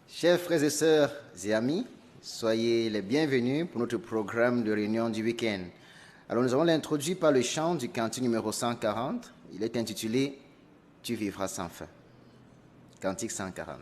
Chers frères et sœurs et amis, soyez les bienvenus pour notre programme de réunion du week-end. Alors nous allons l'introduit par le chant du cantique numéro 140. Il est intitulé « Tu vivras sans fin ». Cantique 140.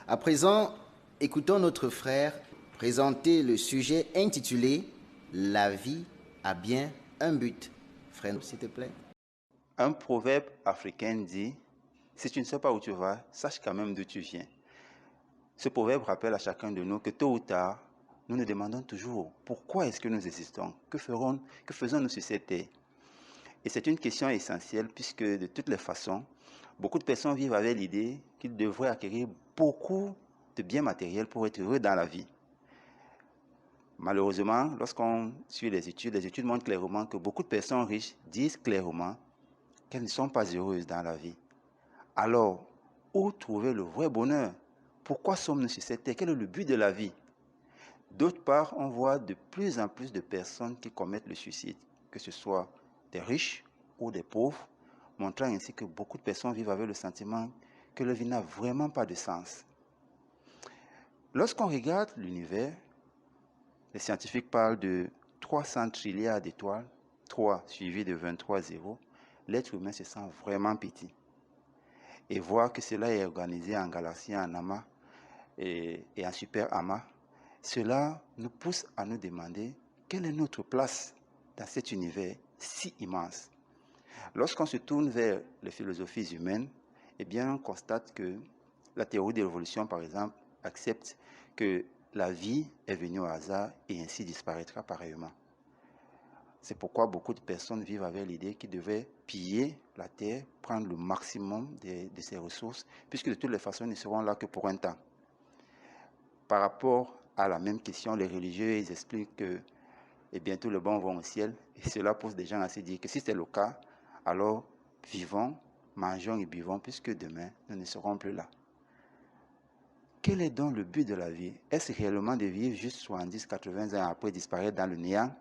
À présent, écoutons notre frère présenter le sujet intitulé « La vie a bien un but ». Frère, s'il te plaît. Un proverbe africain dit « Si tu ne sais pas où tu vas, sache quand même d'où tu viens ». Ce proverbe rappelle à chacun de nous que tôt ou tard, nous nous demandons toujours pourquoi est-ce que nous existons, que faisons-nous sur cette terre. Et c'est une question essentielle puisque de toutes les façons, beaucoup de personnes vivent avec l'idée qu'ils devraient acquérir beaucoup de biens matériels pour être heureux dans la vie. Malheureusement, lorsqu'on suit les études montrent clairement que beaucoup de personnes riches disent clairement qu'elles ne sont pas heureuses dans la vie. Alors, où trouver le vrai bonheur? Pourquoi sommes-nous sur cette terre? Quel est le but de la vie? D'autre part, on voit de plus en plus de personnes qui commettent le suicide, que ce soit des riches ou des pauvres, montrant ainsi que beaucoup de personnes vivent avec le sentiment que leur vie n'a vraiment pas de sens. Lorsqu'on regarde l'univers, les scientifiques parlent de 300 trilliards d'étoiles, 3 suivi de 23 zéros. L'être humain se sent vraiment petit. Et voir que cela est organisé en galaxies, en amas et en super amas, cela nous pousse à nous demander quelle est notre place dans cet univers si immense. Lorsqu'on se tourne vers les philosophies humaines, eh bien, on constate que la théorie de l'évolution, par exemple, accepte que la vie est venue au hasard et ainsi disparaîtra pareillement. C'est pourquoi beaucoup de personnes vivent avec l'idée qu'ils devaient piller la terre, prendre le maximum de ses ressources, puisque de toutes les façons, ils ne seront là que pour un temps. Par rapport à la même question, les religieux, ils expliquent que bientôt les bons vont au ciel, et cela pousse des gens à se dire que si c'est le cas, alors vivons, mangeons et buvons, puisque demain, nous ne serons plus là. Quel est donc le but de la vie? Est-ce réellement de vivre juste 70, 80 ans après disparaître dans le néant?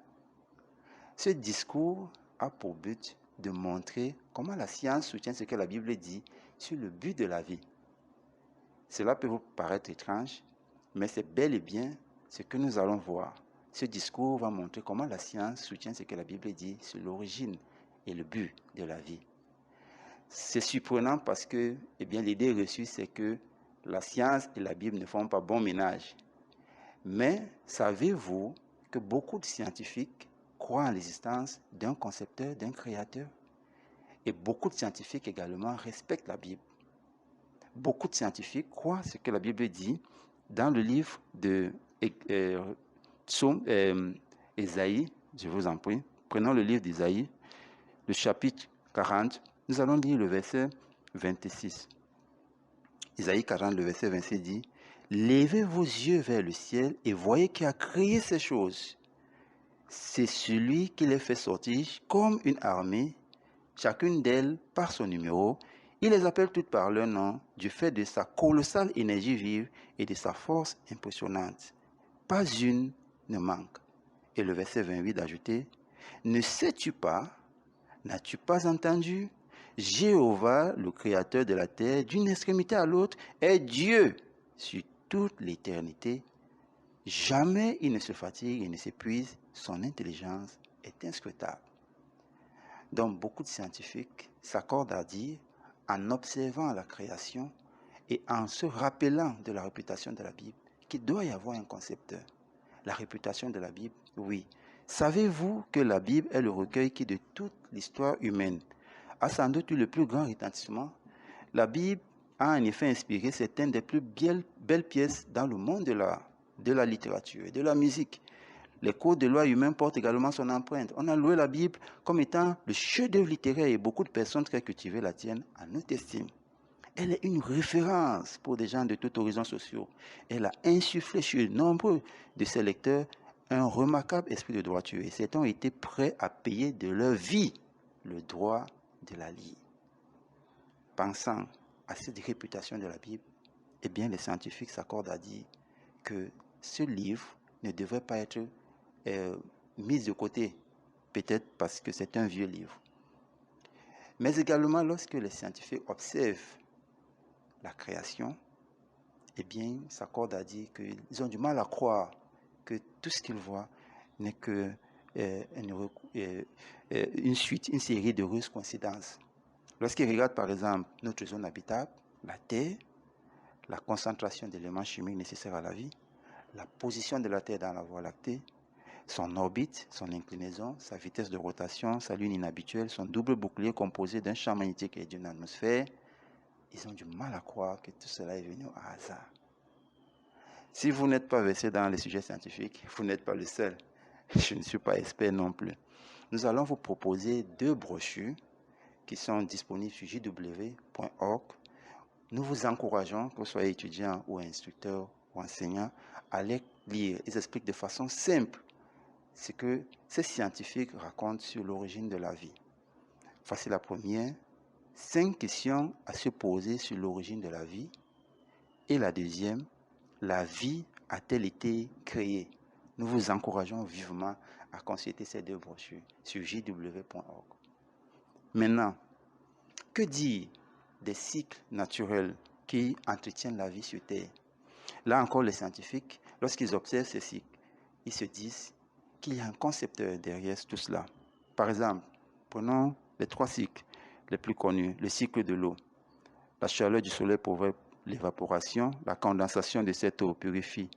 Ce discours a pour but de montrer comment la science soutient ce que la Bible dit sur le but de la vie. Cela peut vous paraître étrange, mais c'est bel et bien ce que nous allons voir. Ce discours va montrer comment la science soutient ce que la Bible dit sur l'origine et le but de la vie. C'est surprenant parce que l'idée reçue, c'est que la science et la Bible ne font pas bon ménage. Mais savez-vous que beaucoup de scientifiques croient en l'existence d'un concepteur, d'un créateur? Et beaucoup de scientifiques également respectent la Bible. Beaucoup de scientifiques croient ce que la Bible dit dans le livre de Ésaïe. Je vous en prie, prenons le livre d'Ésaïe, le chapitre 40. Nous allons lire le verset 26. Ésaïe 40, le verset 26 dit: Levez vos yeux vers le ciel et voyez qui a créé ces choses. C'est celui qui les fait sortir comme une armée, chacune d'elles par son numéro. Il les appelle toutes par leur nom, du fait de sa colossale énergie vive et de sa force impressionnante. Pas une ne manque. Et le verset 28 ajouté: Ne sais-tu pas, n'as-tu pas entendu? Jéhovah, le créateur de la terre, d'une extrémité à l'autre, est Dieu sur toute l'éternité. Jamais il ne se fatigue et ne s'épuise. Son intelligence est inscrutable. Donc, beaucoup de scientifiques s'accordent à dire, en observant la création et en se rappelant de la réputation de la Bible, qu'il doit y avoir un concepteur. La réputation de la Bible, oui. Savez-vous que la Bible est le recueil qui, de toute l'histoire humaine, a sans doute eu le plus grand retentissement? La Bible a en effet inspiré certaines des plus belles pièces dans le monde de la littérature et de la musique. Les codes de loi humains portent également son empreinte. On a loué la Bible comme étant le chef-d'œuvre littéraire et beaucoup de personnes très cultivées la tiennent en haute estime. Elle est une référence pour des gens de tous horizons sociaux. Elle a insufflé chez nombreux de ses lecteurs un remarquable esprit de droiture. Et certains ont été prêts à payer de leur vie le droit de la lire. Pensant à cette réputation de la Bible, les scientifiques s'accordent à dire que ce livre ne devrait pas être mis de côté, peut-être parce que c'est un vieux livre. Mais également, lorsque les scientifiques observent la création, ils s'accordent à dire qu'ils ont du mal à croire que tout ce qu'ils voient n'est que une série d'heureuses coïncidences. Lorsqu'ils regardent par exemple notre zone habitable, la Terre, la concentration d'éléments chimiques nécessaires à la vie, la position de la Terre dans la Voie lactée, son orbite, son inclinaison, sa vitesse de rotation, sa lune inhabituelle, son double bouclier composé d'un champ magnétique et d'une atmosphère, ils ont du mal à croire que tout cela est venu au hasard. Si vous n'êtes pas versé dans les sujets scientifiques, vous n'êtes pas le seul. Je ne suis pas expert non plus. Nous allons vous proposer 2 brochures qui sont disponibles sur jw.org. Nous vous encourageons, que vous soyez étudiant ou instructeur ou enseignant, à les lire. Ils expliquent de façon simple ce que ces scientifiques racontent sur l'origine de la vie. Voici la première: 5 questions à se poser sur l'origine de la vie. Et la deuxième: la vie a-t-elle été créée? Nous vous encourageons vivement à consulter ces 2 brochures sur jw.org. Maintenant, que dire des cycles naturels qui entretiennent la vie sur Terre? Là encore, les scientifiques, lorsqu'ils observent ces cycles, ils se disent qu'il y a un concepteur derrière tout cela. Par exemple, prenons les 3 cycles les plus connus. Le cycle de l'eau. La chaleur du soleil provoque l'évaporation, la condensation de cette eau purifiée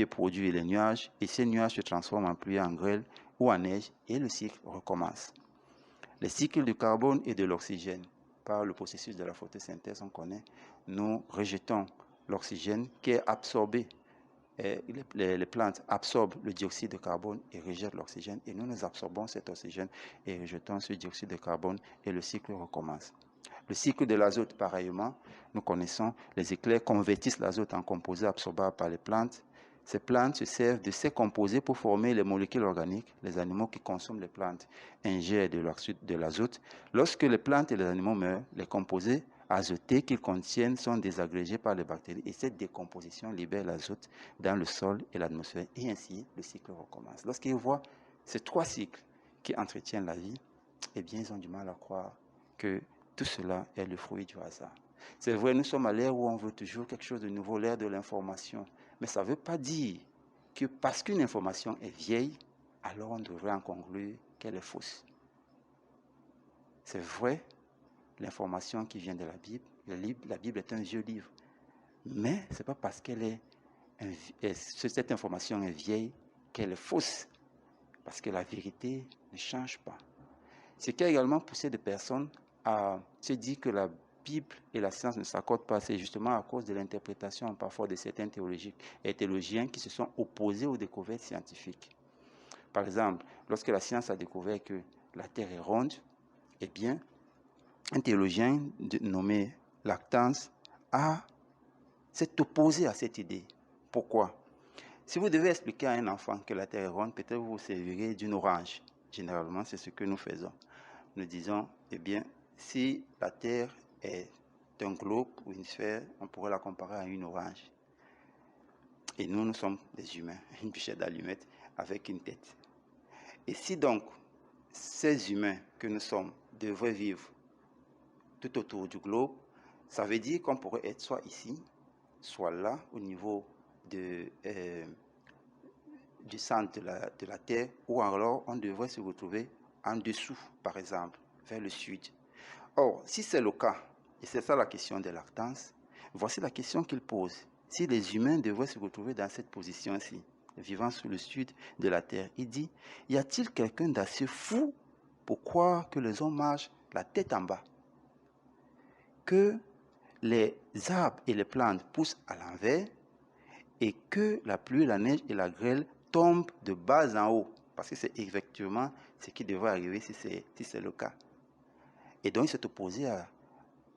produit les nuages, et ces nuages se transforment en pluie, en grêle ou en neige, et le cycle recommence. Les cycles du carbone et de l'oxygène. Par le processus de la photosynthèse, on connaît, nous rejetons l'oxygène qui est absorbé. Les plantes absorbent le dioxyde de carbone et rejettent l'oxygène, et nous absorbons cet oxygène et rejetons ce dioxyde de carbone, et le cycle recommence. Le cycle de l'azote, pareillement, nous connaissons, les éclairs convertissent l'azote en composés absorbables par les plantes. Ces plantes se servent de ces composés pour former les molécules organiques. Les animaux qui consomment les plantes ingèrent de l'azote. Lorsque les plantes et les animaux meurent, les composés azotés qu'ils contiennent sont désagrégés par les bactéries, et cette décomposition libère l'azote dans le sol et l'atmosphère, et ainsi le cycle recommence. Lorsqu'ils voient ces 3 cycles qui entretiennent la vie, eh bien, ils ont du mal à croire que tout cela est le fruit du hasard. C'est vrai, nous sommes à l'ère où on veut toujours quelque chose de nouveau, l'ère de l'information. Mais ça ne veut pas dire que parce qu'une information est vieille, alors on devrait en conclure qu'elle est fausse. C'est vrai, l'information qui vient de la Bible est un vieux livre. Mais ce n'est pas parce cette information est vieille qu'elle est fausse. Parce que la vérité ne change pas. Ce qui a également poussé des personnes à se dire que la Bible et la science ne s'accordent pas, c'est justement à cause de l'interprétation parfois de certains théologiens qui se sont opposés aux découvertes scientifiques. Par exemple, lorsque la science a découvert que la Terre est ronde, eh bien, un théologien nommé Lactance s'est opposé à cette idée. Pourquoi? Si vous devez expliquer à un enfant que la Terre est ronde, peut-être vous vous servirez d'une orange. Généralement, c'est ce que nous faisons. Nous disons, eh bien, si la Terre est un globe ou une sphère, on pourrait la comparer à une orange. Et nous sommes des humains, une bûchette d'allumettes avec une tête. Et si donc, ces humains que nous sommes devraient vivre tout autour du globe, ça veut dire qu'on pourrait être soit ici, soit là, au niveau du centre de la Terre, ou alors on devrait se retrouver en dessous, par exemple, vers le sud. Or, si c'est le cas, et c'est ça la question de Lactance, voici la question qu'il pose. Si les humains devraient se retrouver dans cette position-ci, vivant sous le sud de la Terre, il dit, y a-t-il quelqu'un d'assez fou pour croire que les hommes marchent la tête en bas, que les arbres et les plantes poussent à l'envers et que la pluie, la neige et la grêle tombent de bas en haut? Parce que c'est effectivement ce qui devrait arriver si c'est le cas. Et donc, il s'est opposé à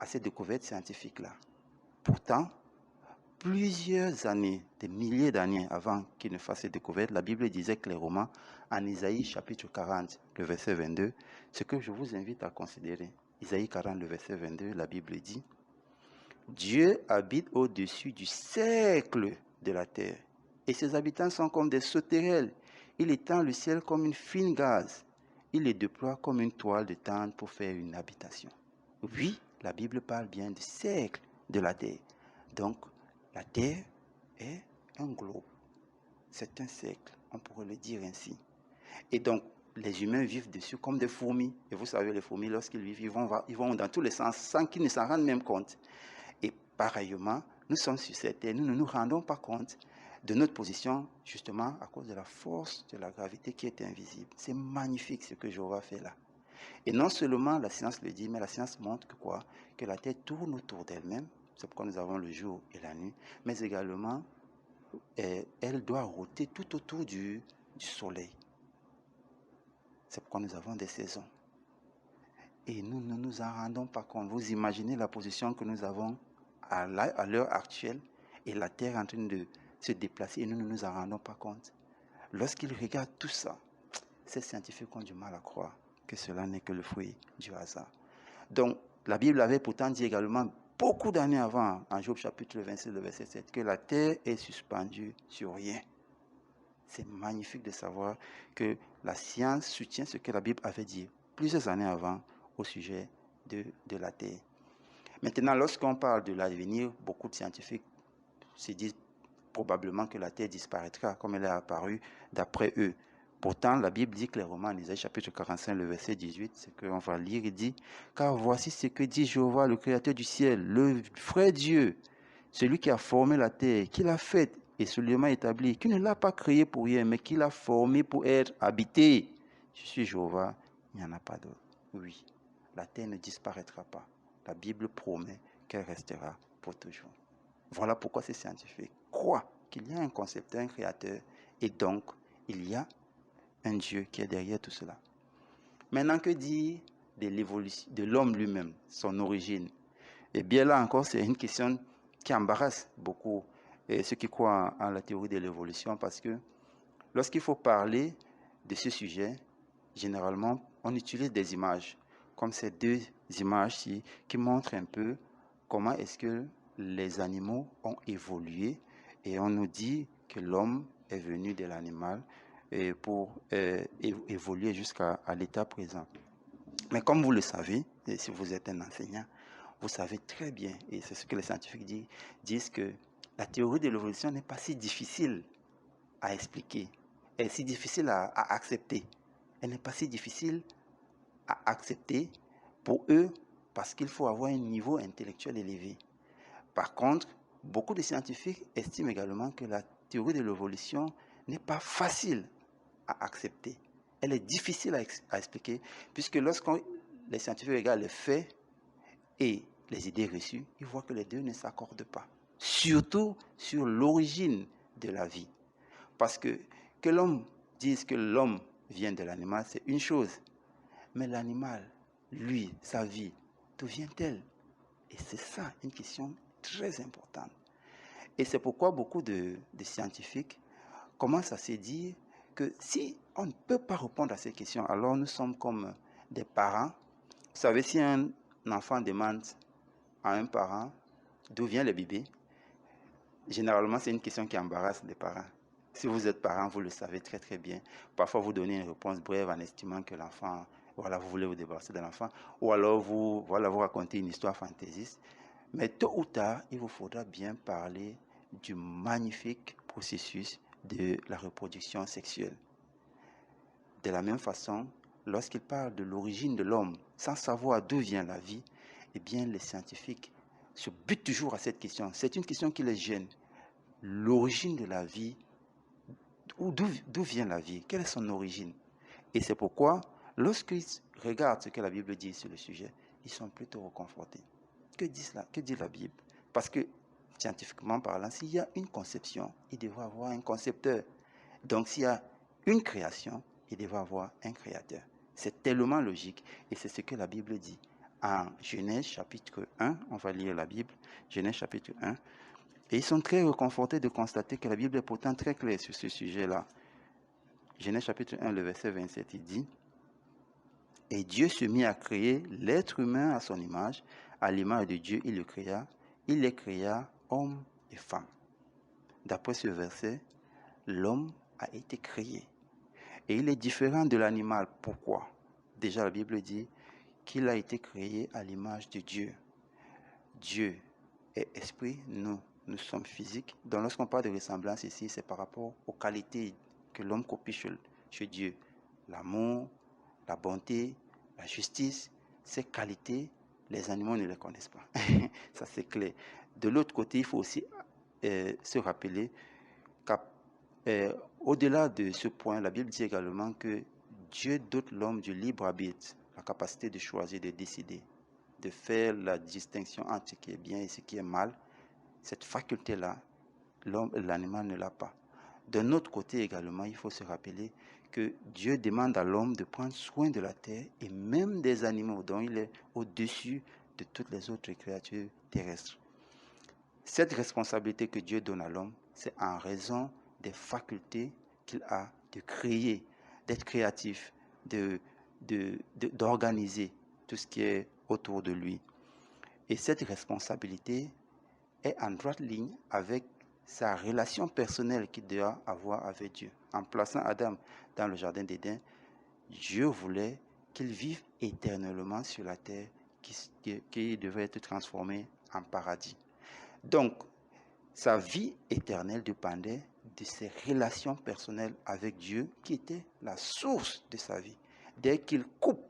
cette découverte scientifique-là. Pourtant, plusieurs années, des milliers d'années avant qu'il ne fasse cette découverte, la Bible disait clairement en Isaïe chapitre 40, le verset 22, ce que je vous invite à considérer. Isaïe 40, le verset 22, la Bible dit, « Dieu habite au-dessus du cercle de la terre, et ses habitants sont comme des sauterelles. Il étend le ciel comme une fine gaze. Il les déploie comme une toile de tente pour faire une habitation. » Oui, la Bible parle bien du cercle de la terre. Donc, la terre est un globe. C'est un cercle, on pourrait le dire ainsi. Et donc, les humains vivent dessus comme des fourmis. Et vous savez, les fourmis, lorsqu'ils vivent, ils vont dans tous les sens sans qu'ils ne s'en rendent même compte. Et pareillement, nous sommes sur cette terre, nous ne nous rendons pas compte de notre position, justement, à cause de la force de la gravité qui est invisible. C'est magnifique ce que Jéhovah fait là. Et non seulement la science le dit, mais la science montre que quoi? Que la Terre tourne autour d'elle-même. C'est pourquoi nous avons le jour et la nuit. Mais également, elle doit roter tout autour du Soleil. C'est pourquoi nous avons des saisons. Et nous ne nous en rendons pas compte. Vous imaginez la position que nous avons à l'heure actuelle et la Terre en train de se déplacer et nous ne nous en rendons pas compte. Lorsqu'ils regardent tout ça, ces scientifiques ont du mal à croire que cela n'est que le fruit du hasard. Donc, la Bible avait pourtant dit également, beaucoup d'années avant, en Job chapitre 26, le verset 7, que la terre est suspendue sur rien. C'est magnifique de savoir que la science soutient ce que la Bible avait dit plusieurs années avant au sujet de la terre. Maintenant, lorsqu'on parle de l'avenir, beaucoup de scientifiques se disent probablement que la terre disparaîtra comme elle est apparue d'après eux. Pourtant, la Bible dit clairement en Isaïe chapitre 45, le verset 18, ce qu'on va lire, il dit, « Car voici ce que dit Jéhovah, le Créateur du ciel, le vrai Dieu, celui qui a formé la terre, qui l'a faite et solidement établie, qui ne l'a pas créée pour rien, mais qui l'a formée pour être habitée. Je suis Jéhovah, il n'y en a pas d'autre. » Oui, la terre ne disparaîtra pas. La Bible promet qu'elle restera pour toujours. Voilà pourquoi ces scientifiques croient qu'il y a un concepteur, un créateur, et donc il y a un Dieu qui est derrière tout cela. Maintenant, que dire de l'évolution, de l'homme lui-même, son origine? Eh bien là encore, c'est une question qui embarrasse beaucoup ceux qui croient en la théorie de l'évolution, parce que lorsqu'il faut parler de ce sujet, généralement, on utilise des images, comme ces deux images-ci, qui montrent un peu comment est-ce que les animaux ont évolué, et on nous dit que l'homme est venu de l'animal pour évoluer jusqu'à l'état présent. Mais comme vous le savez, et si vous êtes un enseignant, vous savez très bien, et c'est ce que les scientifiques disent que la théorie de l'évolution n'est pas si difficile à expliquer, elle est si difficile à accepter. Elle n'est pas si difficile à accepter pour eux parce qu'il faut avoir un niveau intellectuel élevé. Par contre, beaucoup de scientifiques estiment également que la théorie de l'évolution n'est pas facile à accepter. Elle est difficile à expliquer puisque lorsque les scientifiques regardent les faits et les idées reçues, ils voient que les deux ne s'accordent pas. Surtout sur l'origine de la vie. Parce que l'homme dise que l'homme vient de l'animal, c'est une chose. Mais l'animal, lui, sa vie, d'où vient-elle? Et c'est ça une question très importante. Et c'est pourquoi beaucoup de scientifiques commencent à se dire que si on ne peut pas répondre à ces questions, alors nous sommes comme des parents. Vous savez, si un enfant demande à un parent d'où vient le bébé, généralement c'est une question qui embarrasse les parents. Si vous êtes parent, vous le savez très très bien. Parfois vous donnez une réponse brève en estimant que l'enfant, voilà, vous voulez vous débarrasser de l'enfant, ou alors vous racontez une histoire fantaisiste. Mais tôt ou tard, il vous faudra bien parler du magnifique processus de la reproduction sexuelle. De la même façon, lorsqu'il parle de l'origine de l'homme, sans savoir d'où vient la vie, eh bien les scientifiques se butent toujours à cette question. C'est une question qui les gêne. L'origine de la vie, d'où vient la vie? Quelle est son origine? Et c'est pourquoi, lorsqu'ils regardent ce que la Bible dit sur le sujet, ils sont plutôt reconfortés. Que dit la Bible? Parce que, scientifiquement parlant, s'il y a une conception, il devrait avoir un concepteur. Donc, s'il y a une création, il devrait avoir un créateur. C'est tellement logique et c'est ce que la Bible dit. En Genèse chapitre 1, on va lire la Bible, Genèse chapitre 1, et ils sont très réconfortés de constater que la Bible est pourtant très claire sur ce sujet-là. Genèse chapitre 1, le verset 27, il dit: « Et Dieu se mit à créer l'être humain à son image, à l'image de Dieu, il le créa, il les créa, hommes et femmes. » D'après ce verset, l'homme a été créé. Et il est différent de l'animal. Pourquoi? Déjà, la Bible dit qu'il a été créé à l'image de Dieu. Dieu est esprit, nous sommes physiques. Donc, lorsqu'on parle de ressemblance ici, c'est par rapport aux qualités que l'homme copie chez Dieu. L'amour, la bonté, la justice, ces qualités, les animaux ne les connaissent pas. Ça, c'est clair. De l'autre côté, il faut aussi se rappeler qu'au-delà de ce point, la Bible dit également que Dieu dote l'homme du libre arbitre, la capacité de choisir, de décider, de faire la distinction entre ce qui est bien et ce qui est mal. Cette faculté-là, l'homme et l'animal ne l'a pas. D'un autre côté également, il faut se rappeler que Dieu demande à l'homme de prendre soin de la terre et même des animaux, dont il est au-dessus de toutes les autres créatures terrestres. Cette responsabilité que Dieu donne à l'homme, c'est en raison des facultés qu'il a de créer, d'être créatif, d'organiser tout ce qui est autour de lui. Et cette responsabilité est en droite ligne avec sa relation personnelle qu'il doit avoir avec Dieu. En plaçant Adam dans le jardin d'Éden, Dieu voulait qu'il vive éternellement sur la terre qui devait être transformée en paradis. Donc, sa vie éternelle dépendait de ses relations personnelles avec Dieu qui était la source de sa vie. Dès qu'il coupe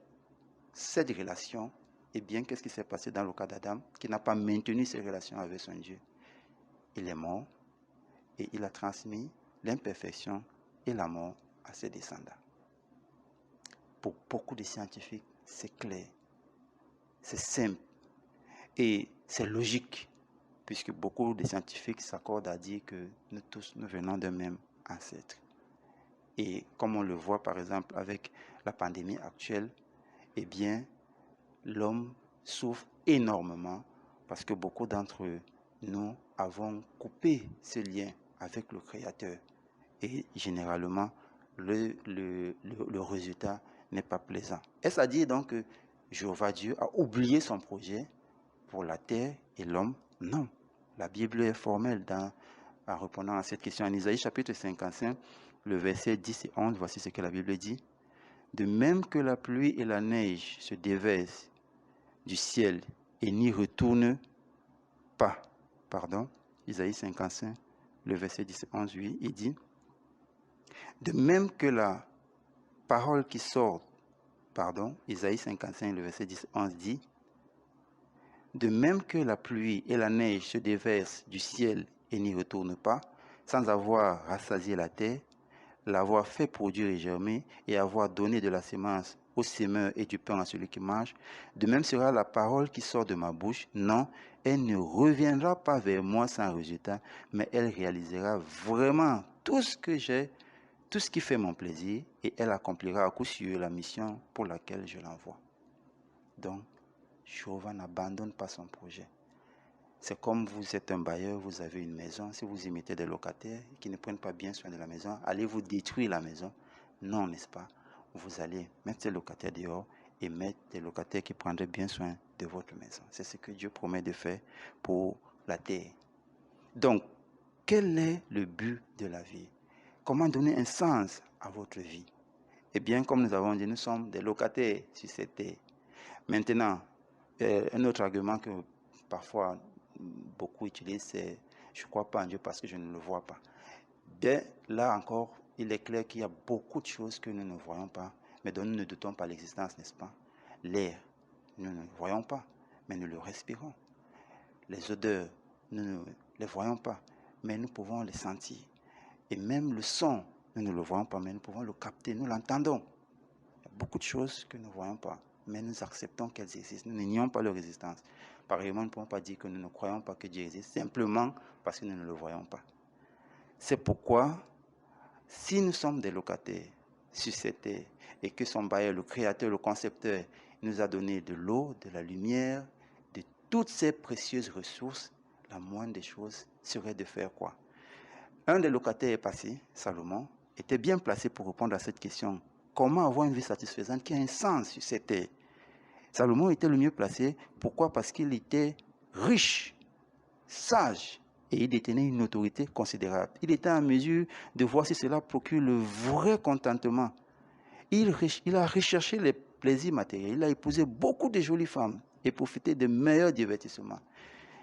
cette relation, eh bien, qu'est-ce qui s'est passé dans le cas d'Adam, qui n'a pas maintenu ses relations avec son Dieu? Il est mort et il a transmis l'imperfection et la mort à ses descendants. Pour beaucoup de scientifiques, c'est clair, c'est simple et c'est logique, puisque beaucoup de scientifiques s'accordent à dire que nous tous, nous venons d'un même ancêtre. Et comme on le voit par exemple avec la pandémie actuelle, eh bien, l'homme souffre énormément parce que beaucoup d'entre nous avons coupé ce lien avec le Créateur. Et généralement, le résultat n'est pas plaisant. Est-ce à dire donc que Jéhovah Dieu a oublié son projet pour la terre et l'homme? Non. La Bible est formelle en répondant à cette question. En Isaïe chapitre 55, le verset 10 et 11, voici ce que la Bible dit. De même que la pluie et la neige se déversent du ciel et n'y retournent pas. Pardon, Isaïe 55, le verset 10 et 11, oui, il dit, de même que la parole qui sort, pardon, Isaïe 55, le verset 10 et 11 dit, de même que la pluie et la neige se déversent du ciel et n'y retournent pas, sans avoir rassasié la terre, l'avoir fait produire et germer, et avoir donné de la sémence au semeur et du pain à celui qui mange, de même sera la parole qui sort de ma bouche. Non, elle ne reviendra pas vers moi sans résultat, mais elle réalisera vraiment tout ce que j'ai, tout ce qui fait mon plaisir, et elle accomplira à coup sûr la mission pour laquelle je l'envoie. Donc, Jéhovah n'abandonne pas son projet. C'est comme vous êtes un bailleur, vous avez une maison. Si vous y mettez des locataires qui ne prennent pas bien soin de la maison, allez-vous détruire la maison? Non, n'est-ce pas? Vous allez mettre ces locataires dehors et mettre des locataires qui prendraient bien soin de votre maison. C'est ce que Dieu promet de faire pour la terre. Donc, quel est le but de la vie? Comment donner un sens à votre vie? Eh bien, comme nous avons dit, nous sommes des locataires sur cette terre. Maintenant, un autre argument que parfois beaucoup utilisent, c'est « je ne crois pas en Dieu parce que je ne le vois pas ». Dès là encore, il est clair qu'il y a beaucoup de choses que nous ne voyons pas, mais dont nous ne doutons pas l'existence, n'est-ce pas? L'air, nous ne le voyons pas, mais nous le respirons. Les odeurs, nous ne les voyons pas, mais nous pouvons les sentir. Et même le son, nous ne le voyons pas, mais nous pouvons le capter, nous l'entendons. Il y a beaucoup de choses que nous ne voyons pas, mais nous acceptons qu'elles existent. Nous n'ignorons pas leur existence. Pareillement, nous ne pouvons pas dire que nous ne croyons pas que Dieu existe, simplement parce que nous ne le voyons pas. C'est pourquoi, si nous sommes des locataires sur cette terre, et que son bailleur, le créateur, le concepteur, nous a donné de l'eau, de la lumière, de toutes ces précieuses ressources, la moindre des choses serait de faire quoi? Un des locataires est passé, Salomon, était bien placé pour répondre à cette question. Comment avoir une vie satisfaisante qui a un sens sur cette terre? Salomon était le mieux placé. Pourquoi? Parce qu'il était riche, sage, et il détenait une autorité considérable. Il était en mesure de voir si cela procure le vrai contentement. Il a recherché les plaisirs matériels. Il a épousé beaucoup de jolies femmes et profité des meilleurs divertissements.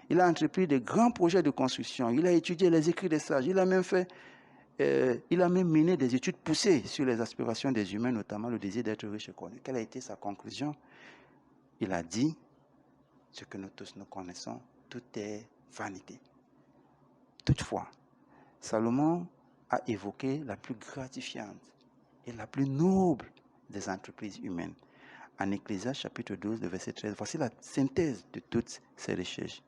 Il a entrepris de grands projets de construction. Il a étudié les écrits des sages. Il a même mené des études poussées sur les aspirations des humains, notamment le désir d'être riche et connu. Quelle a été sa conclusion? Il a dit ce que nous tous nous connaissons, tout est vanité. Toutefois, Salomon a évoqué la plus gratifiante et la plus noble des entreprises humaines. En Ecclésiaste chapitre 12, le verset 13, voici la synthèse de toutes ces recherches.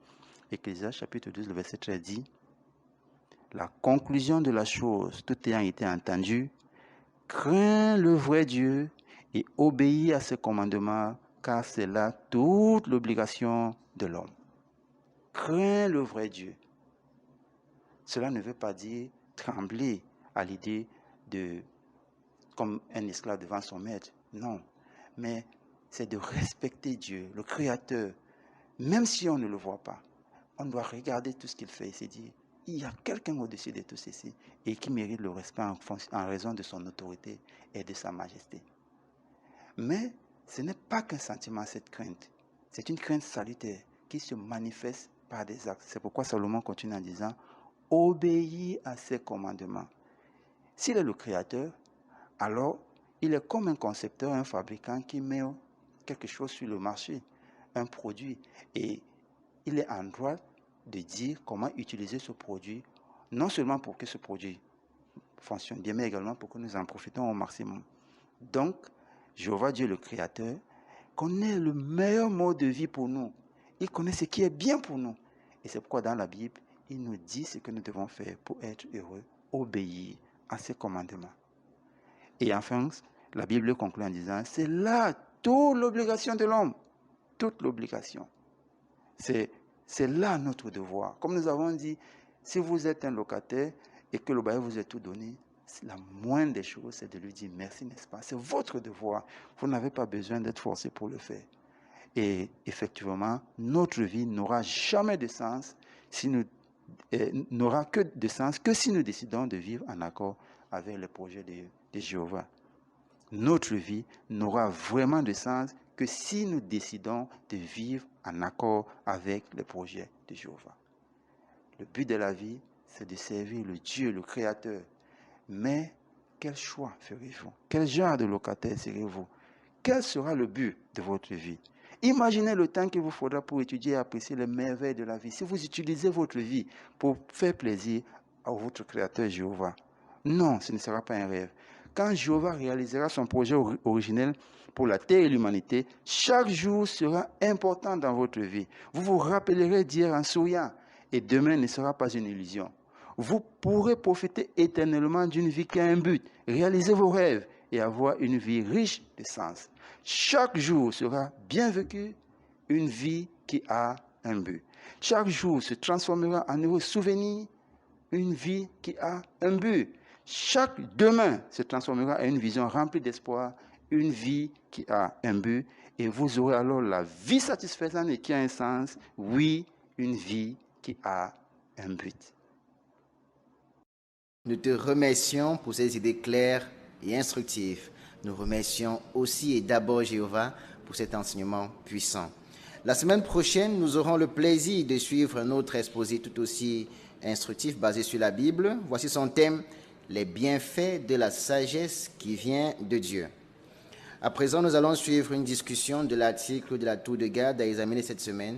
Ecclésiaste chapitre 12, le verset 13 dit, la conclusion de la chose, tout ayant été entendu, crains le vrai Dieu et obéis à ses commandements, car c'est là toute l'obligation de l'homme. Crains le vrai Dieu. Cela ne veut pas dire trembler à l'idée de comme un esclave devant son maître. Non, mais c'est de respecter Dieu, le Créateur, même si on ne le voit pas. On doit regarder tout ce qu'il fait et se dire, il y a quelqu'un au-dessus de tout ceci et qui mérite le respect en raison de son autorité et de sa majesté. Mais ce n'est pas qu'un sentiment, cette crainte. C'est une crainte salutaire qui se manifeste par des actes. C'est pourquoi Salomon continue en disant, obéis à ses commandements. S'il est le Créateur, alors il est comme un concepteur, un fabricant qui met quelque chose sur le marché, un produit, et il est en droit de dire comment utiliser ce produit, non seulement pour que ce produit fonctionne bien, mais également pour que nous en profitons au maximum. Donc, Jéhovah Dieu le Créateur connaît le meilleur mode de vie pour nous. Il connaît ce qui est bien pour nous. Et c'est pourquoi dans la Bible, il nous dit ce que nous devons faire pour être heureux, obéir à ses commandements. Et enfin, la Bible conclut en disant, c'est là toute l'obligation de l'homme. Toute l'obligation. C'est là notre devoir. Comme nous avons dit, si vous êtes un locataire et que le bailleur vous a tout donné, la moindre des choses, c'est de lui dire merci, n'est-ce pas? C'est votre devoir. Vous n'avez pas besoin d'être forcé pour le faire. Et effectivement, notre vie n'aura jamais de sens n'aura que de sens que si nous décidons de vivre en accord avec les projets de Jéhovah. notre vie n'aura vraiment de sens que si nous décidons de vivre en accord avec les projets de Jéhovah. Le but de la vie, c'est de servir le Dieu, le Créateur. Mais quel choix ferez-vous? Quel genre de locataire serez-vous? Quel sera le but de votre vie? Imaginez le temps qu'il vous faudra pour étudier et apprécier les merveilles de la vie. Si vous utilisez votre vie pour faire plaisir à votre Créateur Jéhovah, non, ce ne sera pas un rêve. Quand Jéhovah réalisera son projet originel pour la terre et l'humanité, chaque jour sera important dans votre vie. Vous vous rappellerez d'hier en souriant et demain ne sera pas une illusion. Vous pourrez profiter éternellement d'une vie qui a un but, réaliser vos rêves et avoir une vie riche de sens. Chaque jour sera bien vécu, une vie qui a un but. Chaque jour se transformera en heureux souvenir, une vie qui a un but. Chaque demain se transformera en une vision remplie d'espoir, une vie qui a un but. Et vous aurez alors la vie satisfaisante et qui a un sens. Oui, une vie qui a un but. Nous te remercions pour ces idées claires et instructives. Nous remercions aussi et d'abord Jéhovah pour cet enseignement puissant. La semaine prochaine, nous aurons le plaisir de suivre un autre exposé tout aussi instructif basé sur la Bible. Voici son thème, les bienfaits de la sagesse qui vient de Dieu. À présent, nous allons suivre une discussion de l'article de la Tour de Garde à examiner cette semaine.